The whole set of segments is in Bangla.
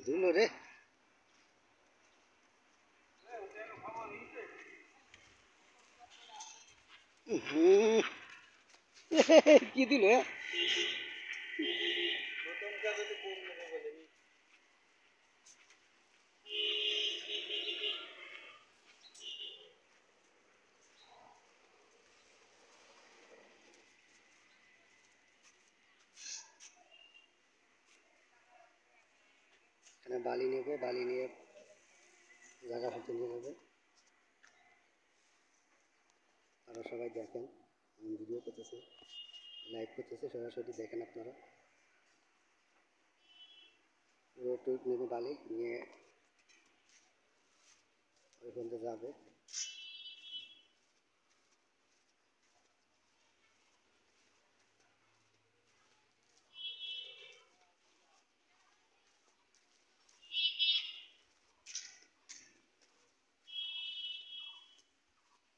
ধুলো রে কি দিল এখানে বালি নেবে, বালি নিয়ে জায়গা হতে নিয়ে যাবে। আপনারা সবাই দেখেন, আমি ভিডিও করতেছি, লাইভ করতেছি, সরাসরি দেখেন আপনারা। রোড টুট নেবে, বালি নিয়ে ওইখানতে যাবে।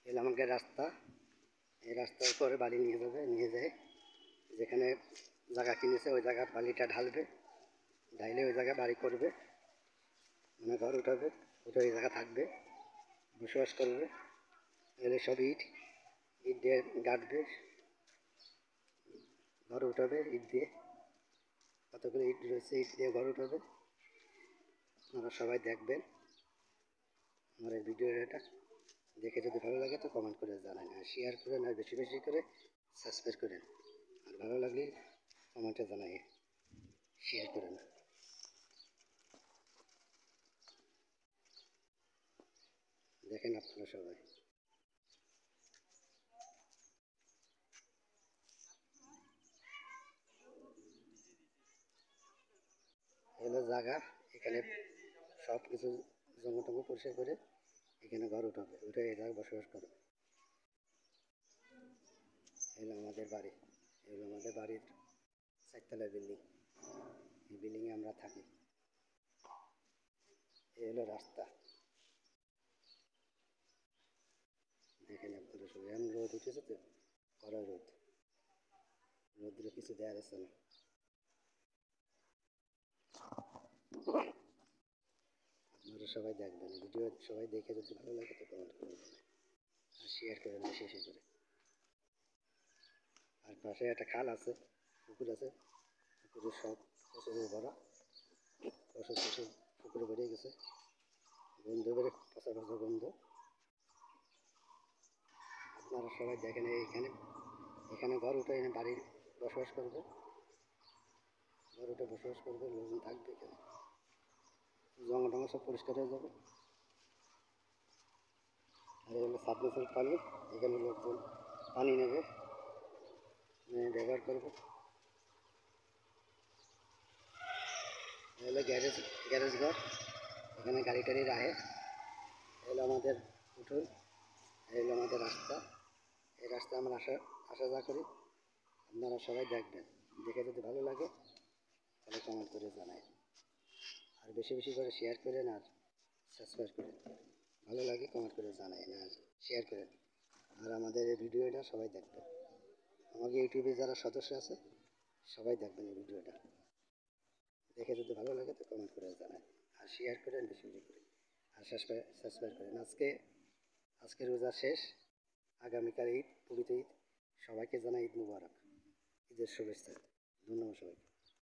এলে আমাকে রাস্তা, এই রাস্তার পরে বালি নিয়ে যাবে, নিয়ে যায় যেখানে জায়গা কিনেছে ওই জায়গা বালিটা ঢালবে, ঢাইলে ওই জায়গায় বাড়ি করবে, মানে ঘর উঠাবে, উঠে ওই জায়গা থাকবে, বসবাস করবে। এলে সব ইট ইট দিয়ে গাঁথবে, ঘর উঠাবে ইট দিয়ে, কতগুলো ইট রয়েছে, ইট দিয়ে ঘর উঠাবে। আপনারা সবাই দেখবেন আমার এই ভিডিওটা, দেখে যদি ভালো লাগে তো কমেন্ট করে জানান, আর শেয়ার করেন, আর বেশি বেশি করে সাবস্ক্রাইব করেন, আর ভালো লাগলে কমেন্টে জানাই, শেয়ার করেন। দেখেন আপনারা সবাই। হলো জায়গা, এখানে সব কিছু জঙ্গল টঙ্গল পরিষ্কার করে এখানে ঘর উঠাবে, উঠে এই জায়গায় বসবাস করবে। এলো আমাদের বাড়ি, এগুলো আমাদের বাড়ির 4তলা বিল্ডিং, এই বিল্ডিংয়ে আমরা থাকি। এই হলো রাস্তা, দেখেন আপনারা সবাই। এখন রোদ উঠেছে তো, কড়া রোদ, রোদ্রে কিছু দেওয়া যাচ্ছে না। আপনারা সবাই দেখবেন ভিডিও, সবাই দেখে যদি ভালো লাগে তো কমেন্ট করে দেবেন, আর শেয়ার করেন বেশি বেশি করে। আর পাশে একটা খাল আছে, পুকুর আছে, পুকুরের সব পশুদের ভরা, পশু পশু পুকুরে বেরিয়ে গেছে, গন্ধ বেড়ে, পচা পচা গন্ধ। আপনারা সবাই দেখেন, এইখানে এখানে ঘর উঠে এনে বাড়ির বসবাস করবে, ঘর উঠে বসবাস করবে, লোকজন থাকবে এখানে, জঙ্গল টঙ্গল সব পরিষ্কার হয়ে যাবে। আর এই হলো সাবমের্সিবল পানি, এখানে লোকজন পানি নেবে, ব্যবহার করবে। হলো গ্যারেজ, গ্যারেজ ঘর, এখানে গাড়ি টাড়ি রাখে। এগুলো আমাদের উঠোন, এগুলো আমাদের রাস্তা, এই রাস্তায় আমরা আসা যাওয়া করি। আপনারা সবাই দেখবেন, দেখে যদি ভালো লাগে তাহলে কমেন্ট করে জানাই, আর বেশি বেশি করে শেয়ার করেন, আর সাবস্ক্রাইব করেন। ভালো লাগে কমেন্ট করে জানাই, আর শেয়ার করেন, আর আমাদের এই ভিডিওটা সবাই দেখবেন। আমাকে ইউটিউবে যারা সদস্য আছে সবাই দেখবেন এই ভিডিওটা, দেখে যদি ভালো লাগে তো কমেন্ট করে জানাই, আর শেয়ার করেন বেশি বেশি করে, আর সাবস্ক্রাইব করেন। আজকে রোজা শেষ, আগামীকাল ঈদ, পবিত্র ঈদ, সবাইকে জানাই ঈদ মুবারক, ঈদের শুভেচ্ছা। ধন্যবাদ সবাইকে।